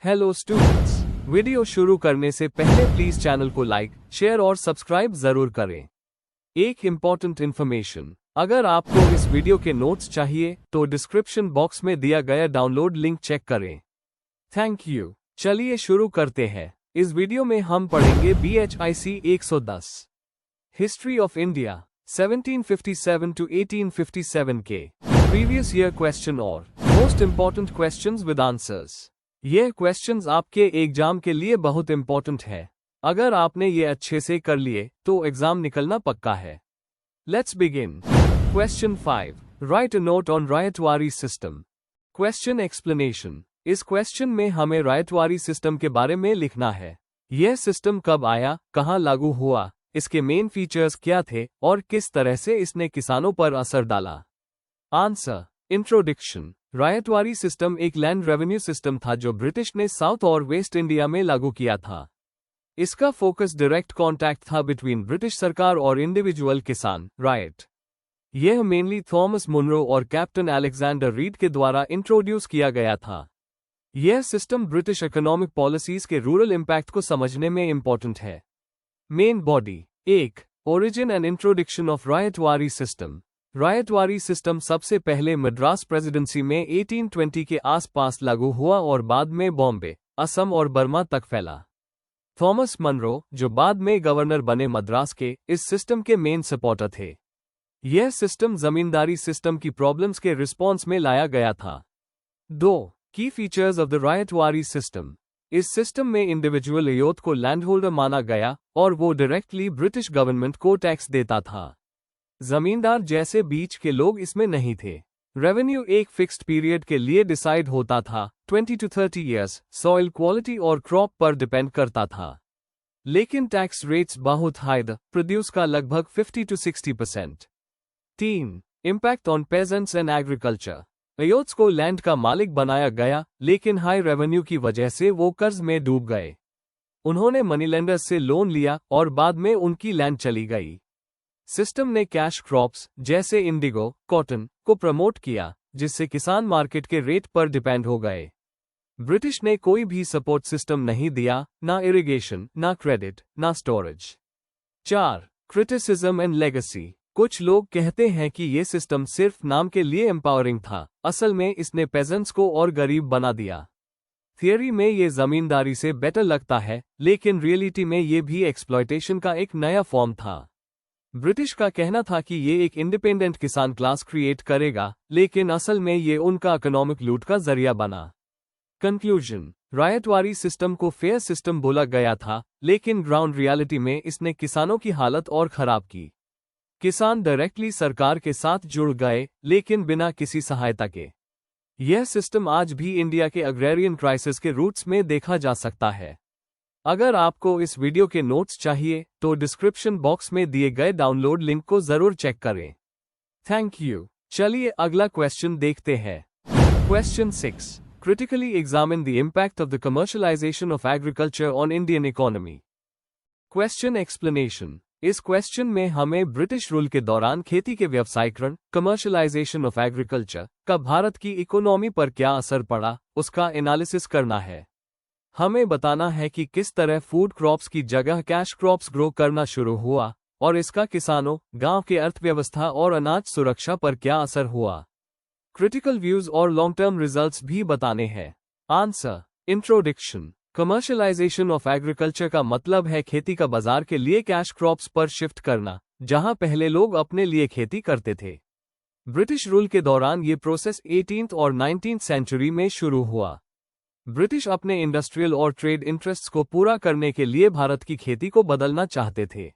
Hello students, video शुरू करने से पहले प्लीज चैनल को लाइक, शेयर और सब्सक्राइब जरूर करें। एक इम्पॉर्टेंट इन्फॉर्मेशन, अगर आपको इस वीडियो के नोट्स चाहिए तो डिस्क्रिप्शन बॉक्स में दिया गया डाउनलोड लिंक चेक करें। Thank you. चलिए शुरू करते हैं। इस वीडियो में हम पढ़ेंगे BHIC 110 history of India 1757 to 1857 के प्रीवियस ईयर क्वेश्चन और most important questions with answers. ये क्वेश्चंस आपके एग्जाम के लिए बहुत इंपॉर्टेंट है। अगर आपने ये अच्छे से कर लिए तो एग्जाम निकलना पक्का है। Let's begin. Question 5, write a note on Ryotwari system. Question explanation. इस क्वेश्चन में हमें रायतवारी सिस्टम के बारे में लिखना है। यह सिस्टम कब आया, कहां लागू हुआ, इसके मेन फीचर्स क्या थे और किस तरह से इसने किसानों पर असर डाला। आंसर। इंट्रोडक्शन। रायतवारी सिस्टम एक लैंड रेवेन्यू सिस्टम था जो ब्रिटिश ने साउथ और वेस्ट इंडिया में लागू किया था। इसका फोकस डायरेक्ट कॉन्टैक्ट था बिटवीन ब्रिटिश सरकार और इंडिविजुअल किसान, राइट। यह मेनली थॉमस मुनरो और कैप्टन अलेक्जेंडर रीड के द्वारा इंट्रोड्यूस किया गया था। यह सिस्टम ब्रिटिश इकोनॉमिक पॉलिसीज के रूरल इम्पैक्ट को समझने में इंपॉर्टेंट है। Main body. 1. Origin and introduction of Ryotwari system. Ryotwari system सबसे पहले मद्रास प्रेसिडेंसी में 1820 के आसपास लागू हुआ और बाद में बॉम्बे, असम और बर्मा तक फैला। थॉमस मनरो, जो बाद में गवर्नर बने मद्रास के, इस सिस्टम के मेन सपोर्टर थे। यह सिस्टम जमींदारी सिस्टम की प्रॉब्लम्स के रिस्पॉन्स में लाया गया था। 2. की फीचर्स ऑफ द रायतवारी सिस्टम। इस सिस्टम में इंडिविजुअल यूथ को लैंड होल्डर माना गया और वो डायरेक्टली ब्रिटिश गवर्नमेंट को टैक्स देता था। जमींदार जैसे बीच के लोग इसमें नहीं थे। रेवेन्यू एक फिक्स्ड पीरियड के लिए डिसाइड होता था, 20 to 30 ईयर्स, सॉइल क्वालिटी और क्रॉप पर डिपेंड करता था। लेकिन टैक्स रेट्स बहुत हाई द प्रोड्यूस का लगभग 50 to 60%। 3. Impact on pageants and agriculture. Youths को लैंड का मालिक बनाया गया, लेकिन हाई रेवेन्यू की वजह से वो कर्ज में डूब गए। उन्होंने मनीलेंडर्स से लोन लिया और बाद में उनकी लैंड चली गई। सिस्टम ने कैश क्रॉप्स जैसे इंडिगो, कॉटन को प्रमोट किया, जिससे किसान मार्केट के रेट पर डिपेंड हो गए। ब्रिटिश ने कोई भी सपोर्ट सिस्टम नहीं दिया, ना इरिगेशन, ना क्रेडिट, ना स्टोरेज। 4. Criticism and legacy. कुछ लोग कहते हैं कि ये सिस्टम सिर्फ नाम के लिए एम्पावरिंग था, असल में इसने पेजेंट्स को और गरीब बना दिया। थियरी में ये जमींदारी से बेटर लगता है, लेकिन रियलिटी में ये भी एक्सप्लॉयटेशन का एक नया फॉर्म था। ब्रिटिश का कहना था कि ये एक इंडिपेंडेंट किसान क्लास क्रिएट करेगा, लेकिन असल में ये उनका इकोनॉमिक लूट का जरिया बना। कंक्लूजन। रायतवारी सिस्टम को फेयर सिस्टम बोला गया था, लेकिन ग्राउंड रियलिटी में इसने किसानों की हालत और खराब की। किसान डायरेक्टली सरकार के साथ जुड़ गए, लेकिन बिना किसी सहायता के। यह सिस्टम आज भी इंडिया के अग्रेरियन क्राइसिस के रूट्स में देखा जा सकता है। अगर आपको इस वीडियो के नोट्स चाहिए तो डिस्क्रिप्शन बॉक्स में दिए गए डाउनलोड लिंक को जरूर चेक करें। Thank you. चलिए अगला क्वेश्चन देखते हैं। Question 6, critically examine the impact of the commercialisation of agriculture on Indian economy. Question explanation. इस क्वेश्चन में हमें ब्रिटिश रूल के दौरान खेती के व्यवसायीकरण, कमर्शियलाइजेशन ऑफ एग्रीकल्चर का भारत की इकोनॉमी पर क्या असर पड़ा, उसका एनालिसिस करना है। हमें बताना है कि किस तरह फूड क्रॉप्स की जगह कैश क्रॉप्स ग्रो करना शुरू हुआ और इसका किसानों, गांव के अर्थव्यवस्था और अनाज सुरक्षा पर क्या असर हुआ। क्रिटिकल व्यूज और लॉन्ग टर्म रिजल्ट्स भी बताने हैं। Answer. Introduction. Commercialisation of agriculture का मतलब है खेती का बाजार के लिए कैश क्रॉप्स पर शिफ्ट करना, जहां पहले लोग अपने लिए खेती करते थे। ब्रिटिश रूल के दौरान ये प्रोसेस 18th और 19th सेंचुरी में शुरू हुआ। ब्रिटिश अपने इंडस्ट्रियल और ट्रेड इंटरेस्ट्स को पूरा करने के लिए भारत की खेती को बदलना चाहते थे।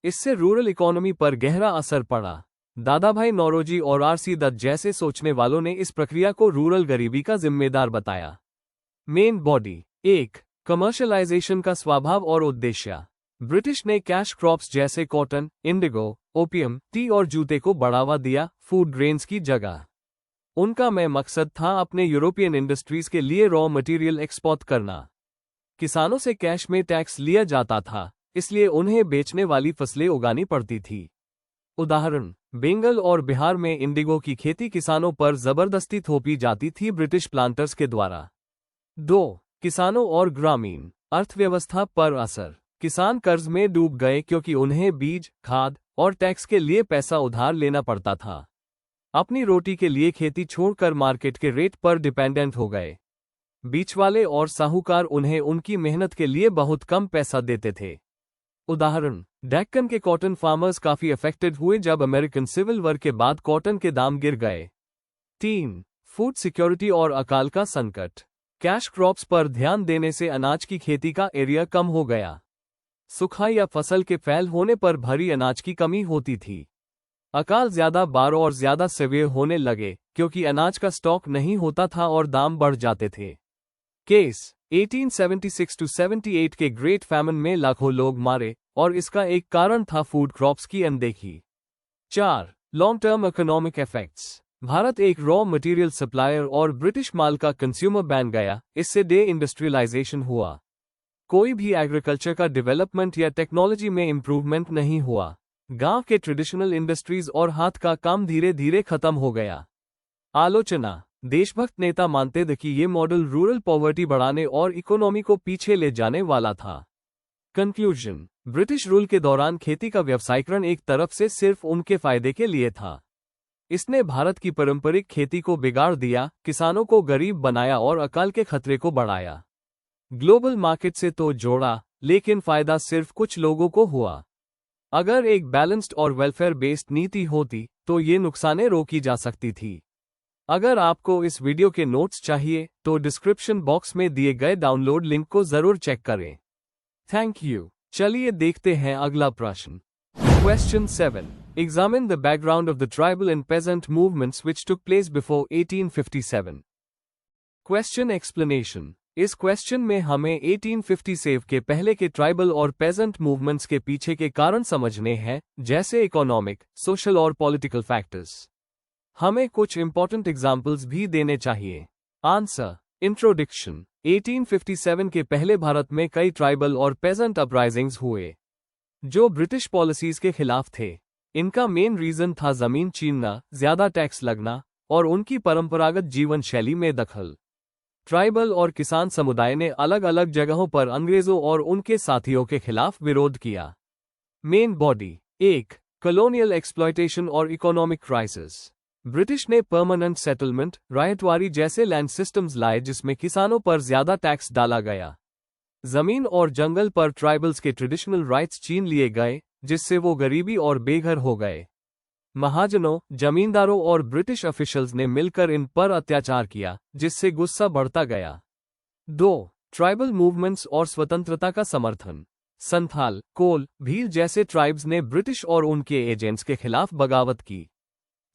इससे रूरल इकोनॉमी पर गहरा असर पड़ा। दादाभाई नौरोजी और आरसी दत्त जैसे सोचने वालों ने इस प्रक्रिया को रूरल गरीबी का जिम्मेदार बताया। Main body. 1. कमर्शियलाइजेशन का स्वभाव और उद्देश्य। ब्रिटिश ने कैश क्रॉप्स जैसे कॉटन, इंडिगो, ओपियम, टी और जूते को बढ़ावा दिया, फूड ग्रेन्स की जगह। उनका मकसद था अपने यूरोपियन इंडस्ट्रीज के लिए रॉ मटेरियल एक्सपोर्ट करना। किसानों से कैश में टैक्स लिया जाता था, इसलिए उन्हें बेचने वाली फसलें उगानी पड़ती थी। उदाहरण, बंगाल और बिहार में इंडिगो की खेती किसानों पर जबरदस्ती थोपी जाती थी ब्रिटिश प्लांटर्स के द्वारा। 2. किसानों और ग्रामीण अर्थव्यवस्था पर असर। किसान कर्ज में डूब गए क्योंकि उन्हें बीज, खाद और टैक्स के लिए पैसा उधार लेना पड़ता था। अपनी रोटी के लिए खेती छोड़कर मार्केट के रेट पर डिपेंडेंट हो गए। बीच वाले और साहूकार उन्हें उनकी मेहनत के लिए बहुत कम पैसा देते थे। उदाहरण, डेक्कन के कॉटन फार्मर्स काफी अफेक्टेड हुए जब अमेरिकन सिविल वॉर के बाद कॉटन के दाम गिर गए। 3. फूड सिक्योरिटी और अकाल का संकट। कैश क्रॉप्स पर ध्यान देने से अनाज की खेती का एरिया कम हो गया। सूखा या फसल के फैल होने पर भारी अनाज की कमी होती थी। अकाल ज्यादा बार और ज्यादा सीवियर होने लगे क्योंकि अनाज का स्टॉक नहीं होता था और दाम बढ़ जाते थे। केस 1876-78 के ग्रेट फैमिन में लाखों लोग मारे और इसका एक कारण था फूड क्रॉप्स की अनदेखी। 4. Long term economic effects. Bharat एक रॉ मटेरियल सप्लायर और ब्रिटिश माल का कंज्यूमर बन गया। इससे डे इंडस्ट्रियलाइजेशन हुआ। कोई भी एग्रीकल्चर का डेवलपमेंट या टेक्नोलॉजी में इंप्रूवमेंट नहीं हुआ। गांव के ट्रेडिशनल इंडस्ट्रीज और हाथ का काम धीरे धीरे खत्म हो गया। आलोचना। देशभक्त नेता मानते थे कि ये मॉडल रूरल पॉवर्टी बढ़ाने और इकोनॉमी को पीछे ले जाने वाला था। कंक्लूजन। ब्रिटिश रूल के दौरान खेती का व्यवसायीकरण एक तरफ से सिर्फ उनके फायदे के लिए था। इसने भारत की पारंपरिक खेती को बिगाड़ दिया, किसानों को गरीब बनाया और अकाल के खतरे को बढ़ाया। ग्लोबल मार्केट से तो जोड़ा, लेकिन फायदा सिर्फ कुछ लोगों को हुआ। अगर एक बैलेंस्ड और वेलफेयर बेस्ड नीति होती तो ये नुकसानें रोकी जा सकती थी। अगर आपको इस वीडियो के नोट्स चाहिए तो डिस्क्रिप्शन बॉक्स में दिए गए डाउनलोड लिंक को जरूर चेक करें। Thank you. चलिए देखते हैं अगला प्रश्न। Question 7. Examine the background of the tribal and peasant movements which took place before 1857. Question explanation. इस क्वेश्चन में हमें 1857 के पहले के ट्राइबल और पेजेंट मूवमेंट्स के पीछे के कारण समझने हैं, जैसे इकोनॉमिक, सोशल और पॉलिटिकल फैक्टर्स। हमें कुछ इंपॉर्टेंट एग्जाम्पल्स भी देने चाहिए। आंसर। इंट्रोडक्शन। 1857 के पहले भारत में कई ट्राइबल और पेजेंट अपराइजिंग्स हुए जो ब्रिटिश पॉलिसीज के खिलाफ थे। इनका मेन रीजन था जमीन छीनना, ज्यादा टैक्स लगना और उनकी परंपरागत जीवन शैली में दखल। ट्राइबल और किसान समुदाय ने अलग अलग जगहों पर अंग्रेजों और उनके साथियों के खिलाफ विरोध किया। Main body. 1. कॉलोनियल एक्सप्लॉयटेशन और इकोनॉमिक क्राइसिस। ब्रिटिश ने परमानेंट सेटलमेंट, रायतवारी जैसे लैंड सिस्टम्स लाए जिसमें किसानों पर ज्यादा टैक्स डाला गया। जमीन और जंगल पर ट्राइबल्स के ट्रेडिशनल राइट्स छीन लिए गए, जिससे वो गरीबी और बेघर हो गए। महाजनों, जमींदारों और ब्रिटिश ऑफिशियल्स ने मिलकर इन पर अत्याचार किया, जिससे गुस्सा बढ़ता गया। 2. ट्राइबल मूवमेंट्स और स्वतंत्रता का समर्थन। संथाल, कोल, भील जैसे ट्राइब्स ने ब्रिटिश और उनके एजेंट्स के खिलाफ बगावत की।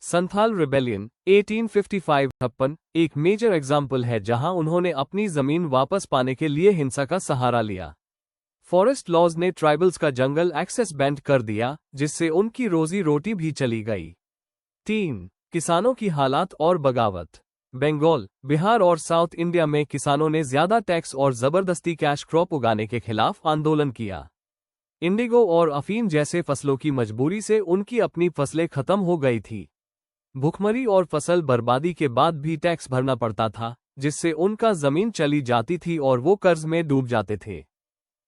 संथाल रिबेलियन 1855 एक मेजर एग्जाम्पल है जहां उन्होंने अपनी जमीन वापस पाने के लिए हिंसा का सहारा लिया। फॉरेस्ट लॉज ने ट्राइबल्स का जंगल एक्सेस बैंड कर दिया, जिससे उनकी रोजी रोटी भी चली गई। 3. किसानों की हालात और बगावत। बंगाल, बिहार और साउथ इंडिया में किसानों ने ज्यादा टैक्स और जबरदस्ती कैश क्रॉप उगाने के खिलाफ आंदोलन किया। इंडिगो और अफीम जैसे फसलों की मजबूरी से उनकी अपनी फसलें खत्म हो गई थी। भुखमरी और फसल बर्बादी के बाद भी टैक्स भरना पड़ता था, जिससे उनका जमीन चली जाती थी और वो कर्ज में डूब जाते थे।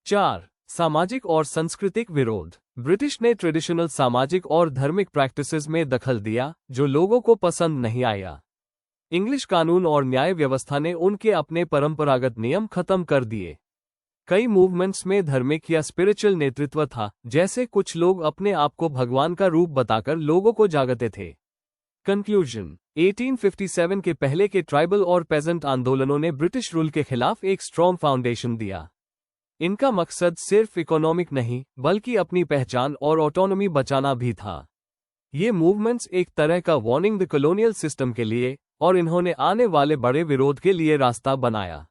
4. सामाजिक और सांस्कृतिक विरोध। ब्रिटिश ने ट्रेडिशनल सामाजिक और धार्मिक प्रैक्टिसेस में दखल दिया, जो लोगों को पसंद नहीं आया। इंग्लिश कानून और न्याय व्यवस्था ने उनके अपने परंपरागत नियम खत्म कर दिए। कई मूवमेंट्स में धार्मिक या स्पिरिचुअल नेतृत्व था, जैसे कुछ लोग अपने आप को भगवान का रूप बताकर लोगों को जागते थे। कंक्लूजन। 1857 के पहले के ट्राइबल और पेजेंट आंदोलनों ने ब्रिटिश रूल के खिलाफ एक स्ट्रॉन्ग फाउंडेशन दिया। इनका मकसद सिर्फ इकोनॉमिक नहीं, बल्कि अपनी पहचान और ऑटोनॉमी बचाना भी था। ये मूवमेंट्स एक तरह का वार्निंग द कॉलोनियल सिस्टम के लिए, और इन्होंने आने वाले बड़े विरोध के लिए रास्ता बनाया।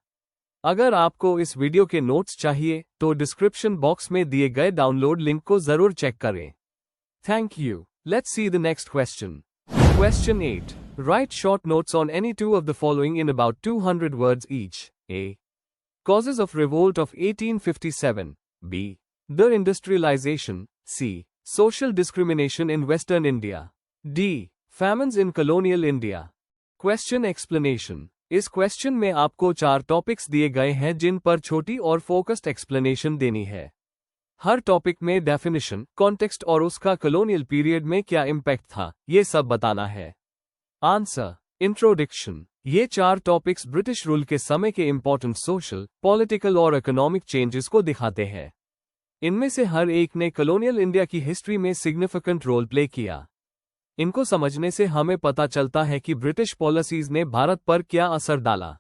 अगर आपको इस वीडियो के नोट्स चाहिए तो डिस्क्रिप्शन बॉक्स में दिए गए डाउनलोड लिंक को जरूर चेक करें। Thank you. Let's see the next question. Question 8. Write short notes on any two of the following in about 200 words each. A. Causes of revolt of 1857. B. The industrialization. C. Social discrimination in Western India. D. Famines in colonial India. Question explanation. इस question में आपको 4 topics दिए गए हैं जिन पर छोटी और focused explanation देनी है। हर टॉपिक में डेफिनेशन, कॉन्टेक्स्ट और उसका कॉलोनियल पीरियड में क्या इम्पैक्ट था, ये सब बताना है। Answer, introduction. ये 4 टॉपिक्स ब्रिटिश रूल के समय के इंपॉर्टेंट सोशल, पॉलिटिकल और इकोनॉमिक चेंजेस को दिखाते हैं। इनमें से हर एक ने कॉलोनियल इंडिया की हिस्ट्री में सिग्निफिकेंट रोल प्ले किया। इनको समझने से हमें पता चलता है कि ब्रिटिश पॉलिसीज ने भारत पर क्या असर डाला।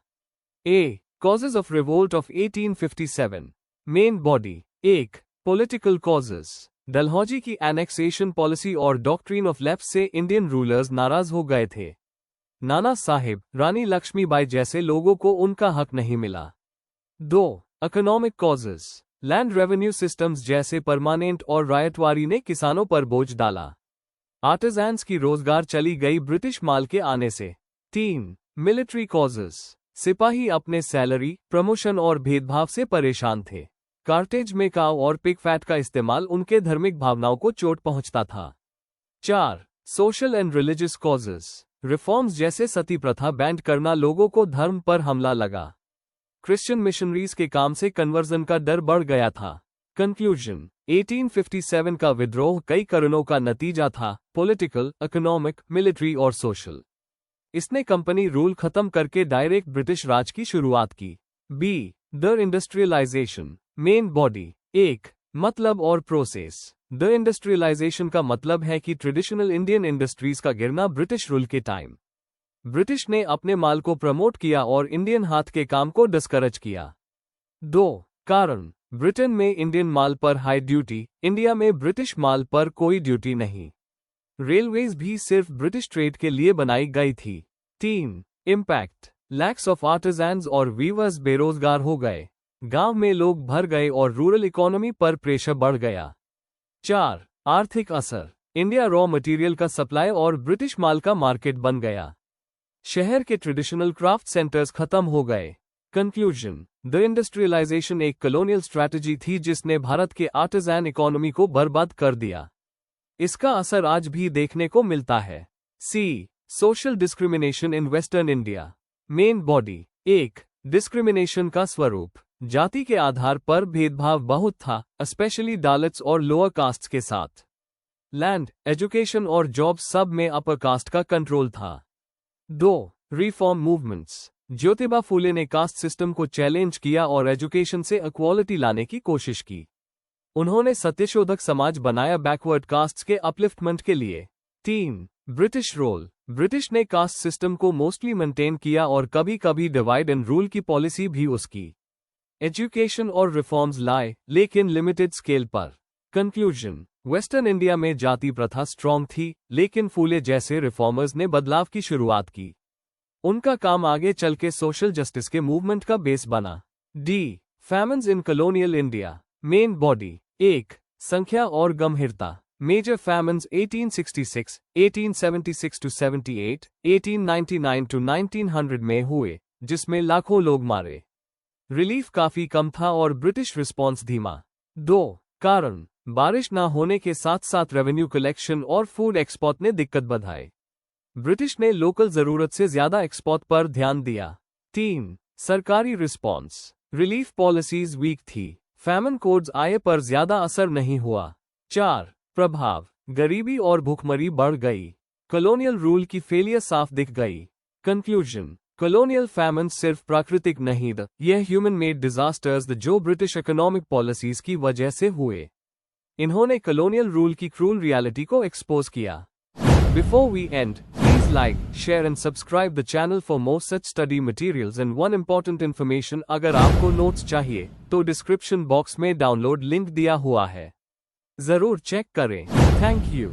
A. Causes of revolt of 1857। Main body. 1. Political causes. Dalhousie की एनेक्सेशन पॉलिसी और डॉक्ट्रिन ऑफ लैप्स से इंडियन रूलर्स नाराज हो गए थे। नाना साहिब, रानी लक्ष्मीबाई जैसे लोगों को उनका हक नहीं मिला। 2. Economic causes. Land revenue systems जैसे परमानेंट और रायतवारी ने किसानों पर बोझ डाला। आर्टिजन्स की रोजगार चली गई ब्रिटिश माल के आने से। 3. Military causes. सिपाही अपने सैलरी, प्रमोशन और भेदभाव से परेशान थे। कार्टेज में काव और पिग फैट का इस्तेमाल उनके धार्मिक भावनाओं को चोट पहुंचता था। 4. Social and religious causes. Reforms जैसे सती प्रथा बैंड करना लोगों को धर्म पर हमला लगा। क्रिश्चियन मिशनरीज के काम से कन्वर्जन का डर बढ़ गया था। कंक्लूजन, 1857 का विद्रोह कई कारणों का नतीजा था, पॉलिटिकल, इकोनॉमिक, मिलिट्री और सोशल। इसने कंपनी रूल खत्म करके डायरेक्ट ब्रिटिश राज की शुरुआत की। B. The industrialisation. Main body. 1. मतलब और प्रोसेस। द इंडस्ट्रियलाइजेशन का मतलब है कि ट्रेडिशनल इंडियन इंडस्ट्रीज का गिरना ब्रिटिश रूल के टाइम। ब्रिटिश ने अपने माल को प्रमोट किया और इंडियन हाथ के काम को डिस्करेज किया। 2. कारण। ब्रिटेन में इंडियन माल पर हाई ड्यूटी, इंडिया में ब्रिटिश माल पर कोई ड्यूटी नहीं। रेलवेज भी सिर्फ ब्रिटिश ट्रेड के लिए बनाई गई थी। 3. इम्पैक्ट। लैक्स ऑफ आर्टिजन्स और वीवर्स बेरोजगार हो गए। गांव में लोग भर गए और रूरल इकोनॉमी पर प्रेशर बढ़ गया। 4. आर्थिक असर। इंडिया रॉ मटेरियल का सप्लाई और ब्रिटिश माल का मार्केट बन गया। शहर के ट्रेडिशनल क्राफ्ट सेंटर्स खत्म हो गए। कंक्लूजन, द इंडस्ट्रियलाइजेशन एक कॉलोनियल स्ट्रैटेजी थी जिसने भारत के आर्टिजन इकोनॉमी को बर्बाद कर दिया। इसका असर आज भी देखने को मिलता है। C. Social discrimination in western India. Main body. 1. Discrimination का स्वरूप। जाति के आधार पर भेदभाव बहुत था, स्पेशली दलित्स और लोअर कास्ट्स के साथ। लैंड, एजुकेशन और जॉब्स सब में अपर कास्ट का कंट्रोल था। 2. Reform movements. ज्योतिबा फूले ने कास्ट सिस्टम को चैलेंज किया और एजुकेशन से इक्वालिटी लाने की कोशिश की। उन्होंने सत्यशोधक समाज बनाया बैकवर्ड कास्ट्स के अपलिफ्टमेंट के लिए। 3. British role. ब्रिटिश ने कास्ट सिस्टम को मोस्टली मेंटेन किया और कभी कभी डिवाइड एंड रूल की पॉलिसी भी उसकी। एजुकेशन और रिफॉर्म्स लाए, लेकिन लिमिटेड स्केल पर। कंक्लूजन, वेस्टर्न इंडिया में जाति प्रथा स्ट्रांग थी, लेकिन फूले जैसे रिफॉर्मर्स ने बदलाव की शुरुआत की। उनका काम आगे चल के सोशल जस्टिस के मूवमेंट का बेस बना। डी. फैमिन्स इन कॉलोनियल इंडिया। Main body. 1. संख्या और गंभीरता। मेजर फैमिन्स 1866, 1876-78, 1899-1900 में हुए, जिसमें लाखों लोग मारे। रिलीफ काफी कम था और ब्रिटिश रिस्पॉन्स धीमा। 2. कारण। बारिश न होने के साथ साथ रेवेन्यू कलेक्शन और फूड एक्सपोर्ट ने दिक्कत बढ़ाई। ब्रिटिश ने लोकल जरूरत से ज्यादा एक्सपोर्ट पर ध्यान दिया। 3. सरकारी रिस्पॉन्स। रिलीफ पॉलिसीज वीक थी, फैमिन कोड्स आए पर ज्यादा असर नहीं हुआ। 4. प्रभाव। गरीबी और भूखमरी बढ़ गई। कॉलोनियल रूल की फेलियर साफ दिख गई। कंक्लूजन, कॉलोनियल फैमिन सिर्फ प्राकृतिक नहीं थे, यह ह्यूमन मेड डिजास्टर्स जो ब्रिटिश इकोनॉमिक पॉलिसीज की वजह से हुए। इन्होंने कॉलोनियल रूल की क्रूल रियलिटी को एक्सपोज किया। Before we end, please like, share and subscribe the channel for more such study materials and one important information अगर आपको नोट्स चाहिए तो डिस्क्रिप्शन बॉक्स में डाउनलोड लिंक दिया हुआ है, जरूर चेक करें। Thank you.